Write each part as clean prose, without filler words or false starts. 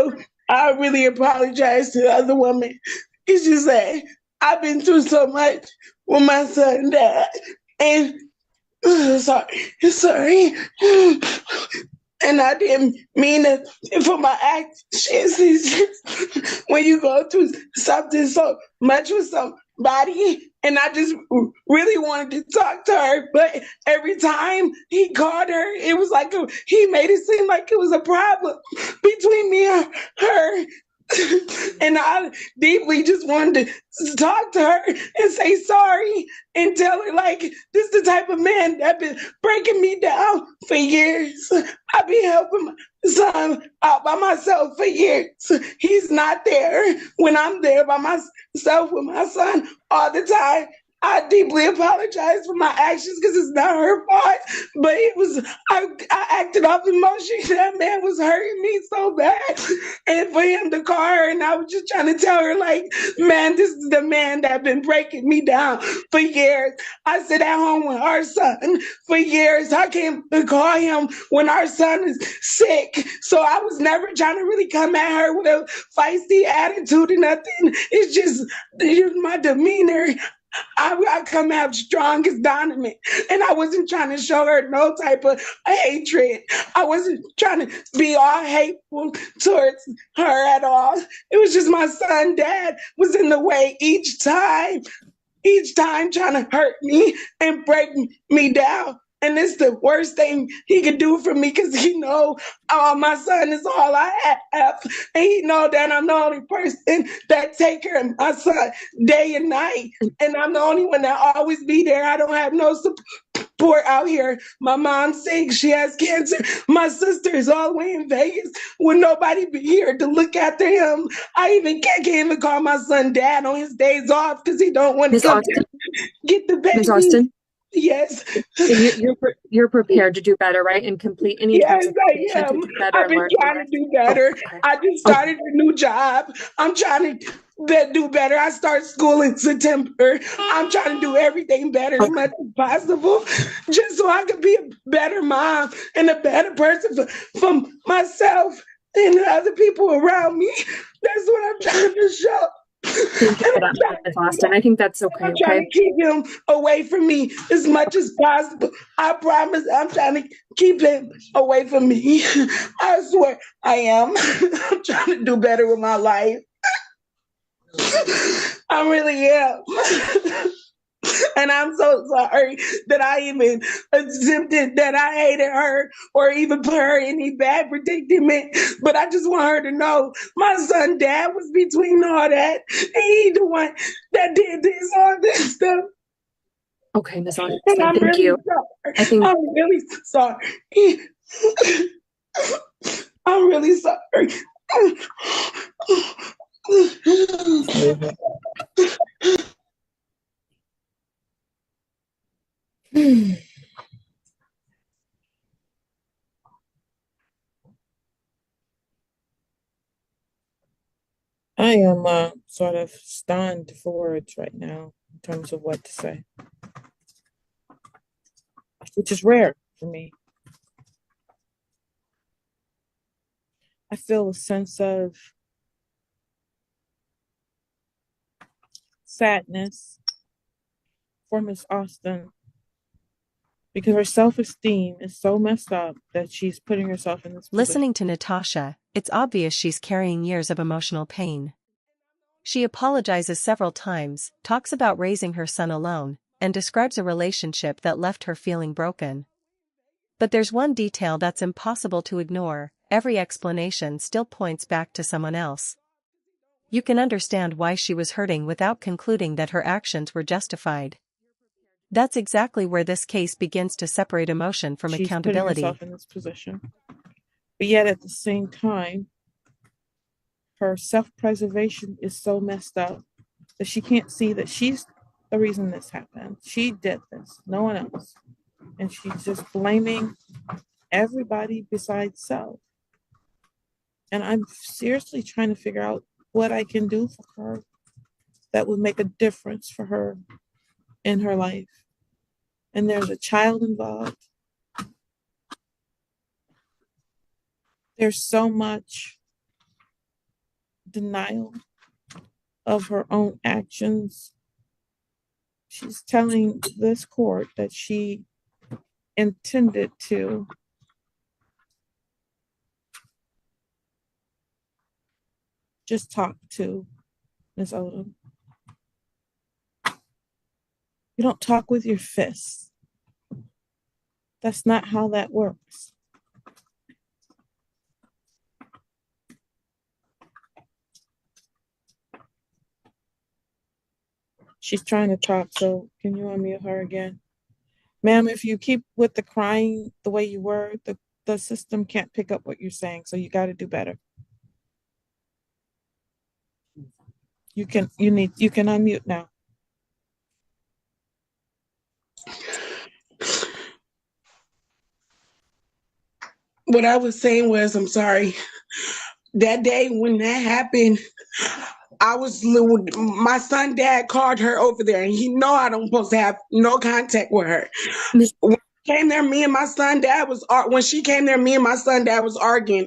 So I really apologize to the other woman. It's just that I've been through so much with my son dad. And sorry. And I didn't mean it for my actions. It's just when you go through something so much with somebody, and I just really wanted to talk to her, but every time he called her, it was like he made it seem like it was a problem between me and her. And I deeply just wanted to talk to her and say sorry and tell her like this is the type of man that been breaking me down for years. I've been helping my son out by myself for years. He's not there when I'm there by myself with my son all the time. I deeply apologize for my actions because it's not her fault, but it was I acted off emotion. That man was hurting me so bad, and for him to call her, and I was just trying to tell her, like, man, this is the man that been breaking me down for years. I sit at home with our son for years. I can't call him when our son is sick, so I was never trying to really come at her with a feisty attitude or nothing. It's just my demeanor. I come out strong as Donovan, and I wasn't trying to show her no type of hatred. I wasn't trying to be all hateful towards her at all. It was just my son, dad, was in the way each time trying to hurt me and break me down. And it's the worst thing he could do for me because he know my son is all I have. And he know that I'm the only person that take care of my son day and night. And I'm the only one that always be there. I don't have no support out here. My mom's sick. She has cancer. My sister is all the way in Vegas with nobody be here to look after him. I even can't even call my son dad on his days off because he don't want to Ms. come Austin, get the Ms. baby. Austin, Yes. so you're prepared to do better, right? And complete any Yes, types of I education to am. do better I've and been learn from trying to this. do Oh, better. okay. I just Okay. started a new job. I'm trying to do better. I start school in September. I'm trying to do everything better as Okay. much as possible, just so I could be a better mom and a better person for myself and the other people around me. That's what I'm trying to show. Thank you And for that, Ms. Austin. I think that's okay, I'm trying okay? to keep him away from me as much as possible. I promise I'm trying to keep him away from me. I swear I am. I'm trying to do better with my life. I really am. And I'm so sorry that I even attempted that I hated her or even put her in any bad predicament. But I just want her to know my son dad was between all that. And he the one that did all this stuff. Okay, Ms. And Austin, I'm thank really you. sorry. I think I'm really sorry. I'm really sorry. I am sort of stunned for words right now in terms of what to say, which is rare for me. I feel a sense of sadness for Miss Austin because her self-esteem is so messed up that she's putting herself in this position. Listening to Natasha, it's obvious she's carrying years of emotional pain. She apologizes several times, talks about raising her son alone, and describes a relationship that left her feeling broken. But there's one detail that's impossible to ignore: every explanation still points back to someone else. You can understand why she was hurting without concluding that her actions were justified. That's exactly where this case begins to separate emotion from She's accountability. putting herself in this position. But yet at the same time, her self-preservation is so messed up that she can't see that she's the reason this happened. She did this, no one else. And she's just blaming everybody besides self. And I'm seriously trying to figure out what I can do for her that would make a difference for her in her life. And there's a child involved. There's so much denial of her own actions. She's telling this court that she intended to just talk to Ms. Odom. You don't talk with your fists. That's not how that works. She's trying to talk, so can you unmute her again? Ma'am, if you keep with the crying the way you were, the system can't pick up what you're saying, so you got to do better. You can unmute now. What I was saying was, I'm sorry. That day when that happened, my son dad called her over there, and he know I don't supposed to have no contact with her. Miss When she came there, me and my son dad was arguing.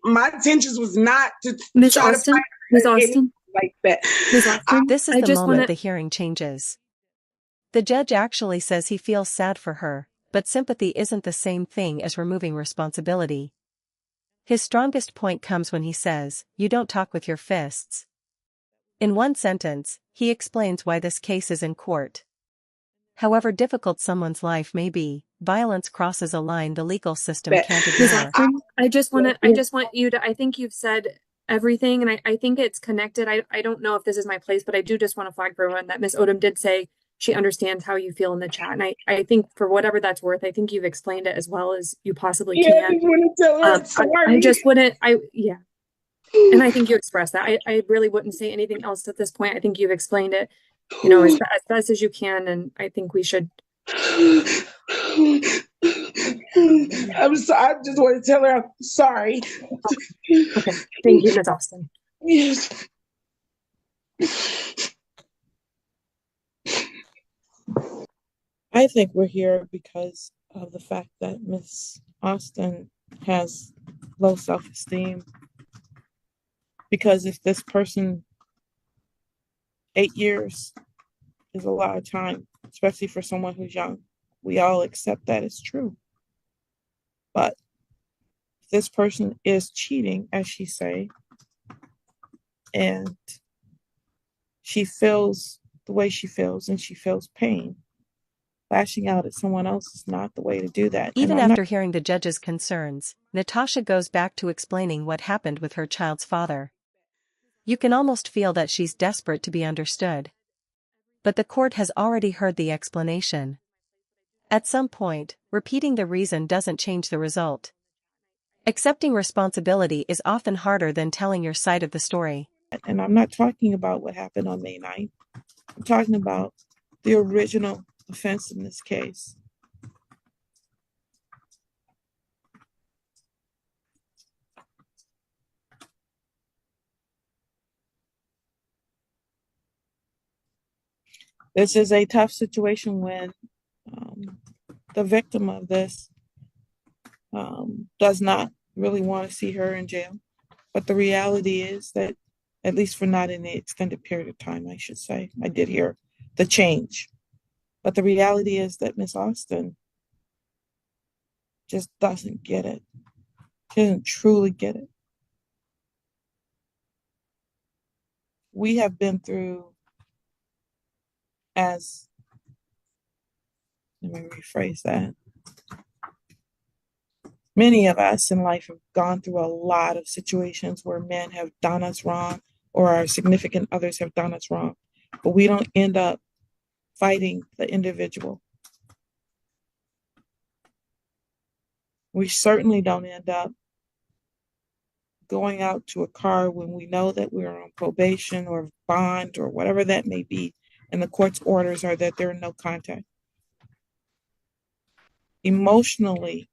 My intentions was not to Miss try to fight Austin, her Miss or anything Austin, like that. Miss Austin. This is I the just want moment to. the hearing changes. The judge actually says he feels sad for her, but sympathy isn't the same thing as removing responsibility. His strongest point comes when he says, "You don't talk with your fists." In one sentence, he explains why this case is in court. However difficult someone's life may be, violence crosses a line the legal system That can't Miss ignore. Austin, I just want you to, I think you've said everything, and I think it's connected. I don't know if this is my place, but I do just want to flag for everyone that Miss Odom did say she understands how you feel in the chat. And I think for whatever that's worth, I think you've explained it as well as you possibly yeah, I can. just want to tell her I sorry. just wouldn't, yeah. And I think you expressed that. I really wouldn't say anything else at this point. I think you've explained it, as best as you can. And I think we should. I'm sorry. I just want to tell her I'm sorry. Okay. Thank you, Ms. Austin. Yes. I think we're here because of the fact that Miss Austin has low self-esteem. Because if this person, 8 years is a lot of time, especially for someone who's young. We all accept that it's true. But if this person is cheating, as she say, and she feels the way she feels and she feels pain, lashing out at someone else is not the way to do that. Even after hearing the judge's concerns, Natasha goes back to explaining what happened with her child's father. You can almost feel that she's desperate to be understood. But the court has already heard the explanation. At some point, repeating the reason doesn't change the result. Accepting responsibility is often harder than telling your side of the story. And I'm not talking about what happened on May 9th. I'm talking about the original offense in this case. This is a tough situation when the victim of this does not really want to see her in jail. But the reality is that, at least for not in the extended period of time, I should say, I did hear the change. But the reality is that Miss Austin just doesn't get it. She doesn't truly get it. We have been through, let me rephrase that. Many of us in life have gone through a lot of situations where men have done us wrong or our significant others have done us wrong, but we don't end up fighting the individual. We certainly don't end up going out to a car when we know that we're on probation or bond or whatever that may be, and the court's orders are that there are no contact. Emotionally,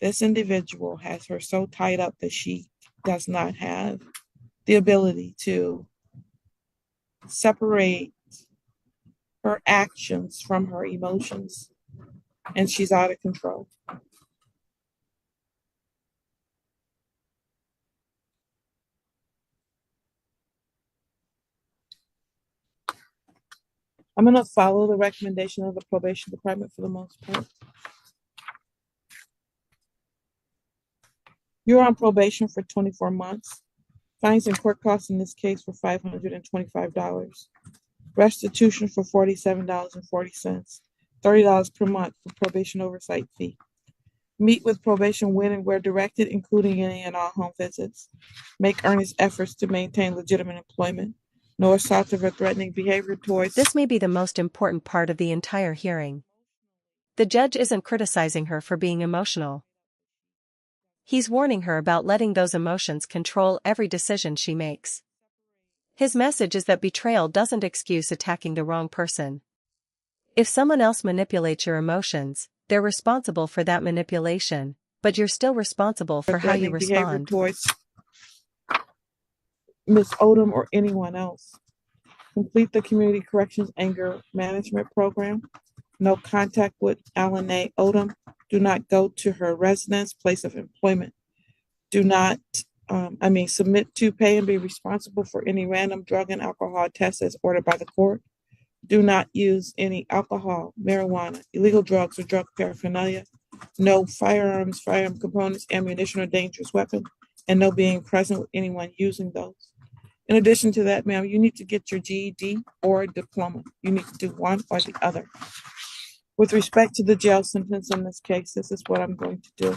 this individual has her so tied up that she does not have the ability to separate her actions from her emotions, and she's out of control. I'm going to follow the recommendation of the probation department for the most part. You're on probation for 24 months. Fines and court costs in this case were $525. Restitution for $47.40. $30 per month for probation oversight fee. Meet with probation when and where directed, including any and all home visits. Make earnest efforts to maintain legitimate employment. No assaultive or threatening behavior towards. This may be the most important part of the entire hearing. The judge isn't criticizing her for being emotional. He's warning her about letting those emotions control every decision she makes. His message is that betrayal doesn't excuse attacking the wrong person. If someone else manipulates your emotions, they're responsible for that manipulation, but you're still responsible for how you respond. Towards Ms. Odom or anyone else. Complete the Community Corrections Anger Management Program. No contact with Alan A. Odom. Do not go to her residence, place of employment. Do not, submit to, pay, and be responsible for any random drug and alcohol tests as ordered by the court. Do not use any alcohol, marijuana, illegal drugs, or drug paraphernalia. No firearms, firearm components, ammunition, or dangerous weapon, and no being present with anyone using those. In addition to that, ma'am, you need to get your GED or diploma. You need to do one or the other. With respect to the jail sentence in this case, this is what I'm going to do.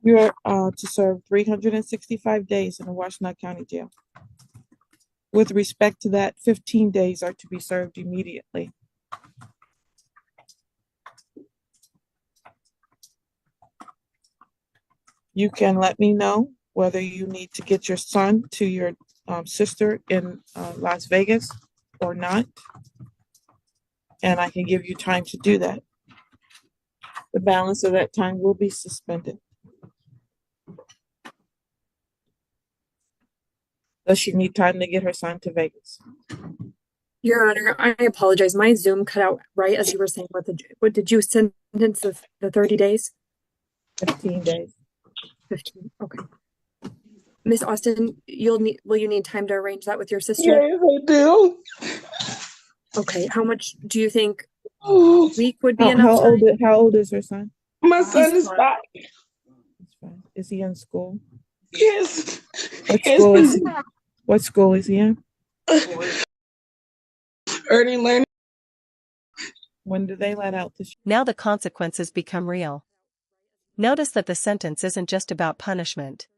You're to serve 365 days in the Washtenaw County Jail. With respect to that, 15 days are to be served immediately. You can let me know whether you need to get your son to your sister in Las Vegas or not, and I can give you time to do that. The balance of that time will be suspended. Does she need time to get her son to Vegas? Your Honor, I apologize. My Zoom cut out right as you were saying what did you sentence the 30 days? 15 days. 15. Okay. Miss Austin, will you need time to arrange that with your sister? Yes, I do. Okay. How much do you think Oh, a week would be enough time? How old is her son? my son is 5. Is he in school? Yes. What school is he in? Early learning. When do they let out the? Now the consequences become real. Notice that the sentence isn't just about punishment.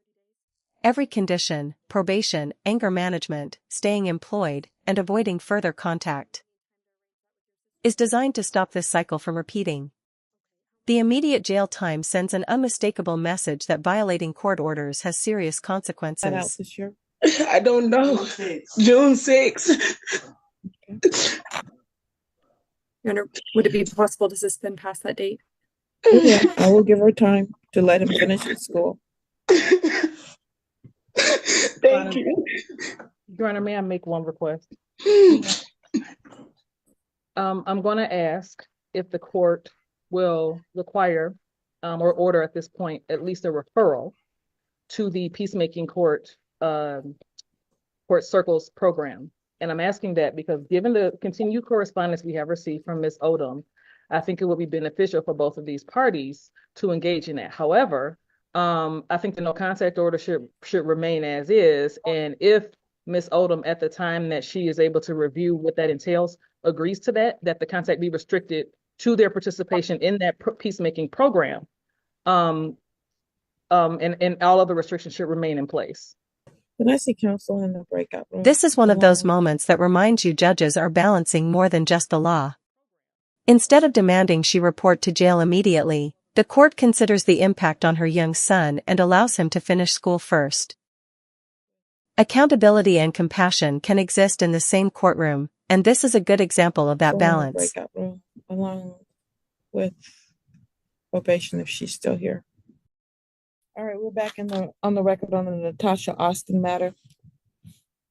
Every condition, probation, anger management, staying employed, and avoiding further contact, is designed to stop this cycle from repeating. The immediate jail time sends an unmistakable message that violating court orders has serious consequences. Let out this year? I don't know. June 6th. Your Honor, would it be possible to suspend past that date? Yeah, I will give her time to let him finish his school. Thank you. Your Honor, may I make one request? I'm going to ask if the court will require or order at this point at least a referral to the peacemaking court circles program. And I'm asking that because given the continued correspondence we have received from Ms. Odom, I think it would be beneficial for both of these parties to engage in that. However, I think the no contact order should remain as is. And if Ms. Odom, at the time that she is able to review what that entails, agrees to that the contact be restricted to their participation in that peacemaking program, and all other restrictions should remain in place. Can I see counsel in the breakout room? This is one of those moments that reminds you judges are balancing more than just the law. Instead of demanding she report to jail immediately, the court considers the impact on her young son and allows him to finish school first. Accountability and compassion can exist in the same courtroom, and this is a good example of that balance. Breakout room, along with probation if she's still here. All right, we're back on the record on the Natasha Austin matter.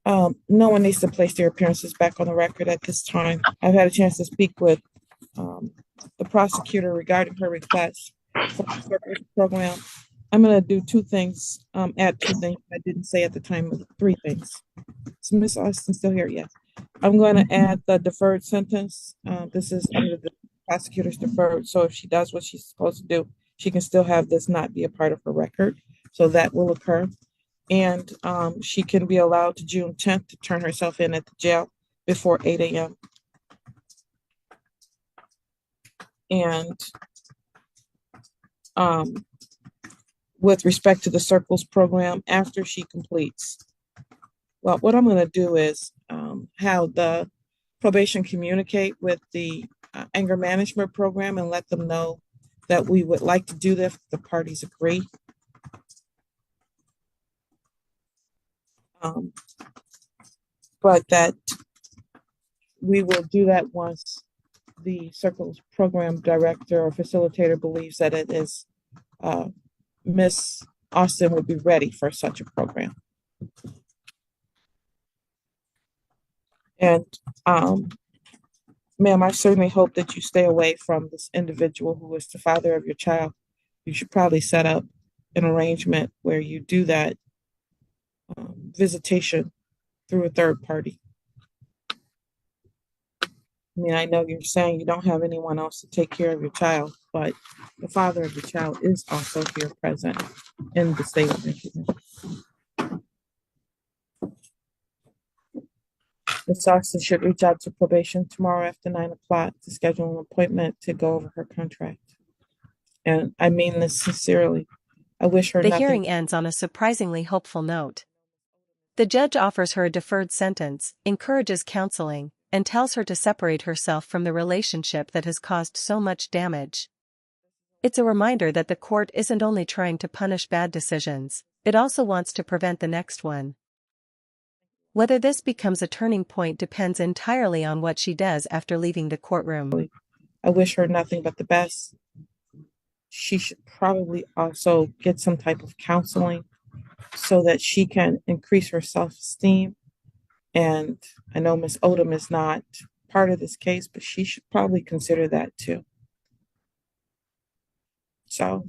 No one needs to place their appearances back on the record at this time. I've had a chance to speak with the prosecutor regarding her request for the circuit program. I'm going to do two things, add two things I didn't say at the time, 3 things. Is Ms. Austin still here? Yes. I'm going to add the deferred sentence. This is under the prosecutor's deferred. So if she does what she's supposed to do, she can still have this not be a part of her record. So that will occur. And she can be allowed to June 10th to turn herself in at the jail before 8 a.m. And with respect to the Circles program, after she completes, well, what I'm going to do is have the probation communicate with the anger management program and let them know that we would like to do this if the parties agree. But that we will do that once the Circles program director or facilitator believes that it is Miss Austin would be ready for such a program. And ma'am, I certainly hope that you stay away from this individual who is the father of your child. You should probably set up an arrangement where you do that visitation through a third party. I mean, I know you're saying you don't have anyone else to take care of your child, but the father of the child is also here present in the state of Michigan. Ms. Austin should reach out to probation tomorrow after 9 o'clock to schedule an appointment to go over her contract. And I mean this sincerely. I wish her The nothing. hearing ends on a surprisingly hopeful note. The judge offers her a deferred sentence, encourages counseling, and tells her to separate herself from the relationship that has caused so much damage. It's a reminder that the court isn't only trying to punish bad decisions, it also wants to prevent the next one. Whether this becomes a turning point depends entirely on what she does after leaving the courtroom. I wish her nothing but the best. She should probably also get some type of counseling so that she can increase her self-esteem. And I know Ms. Odom is not part of this case, but she should probably consider that too. So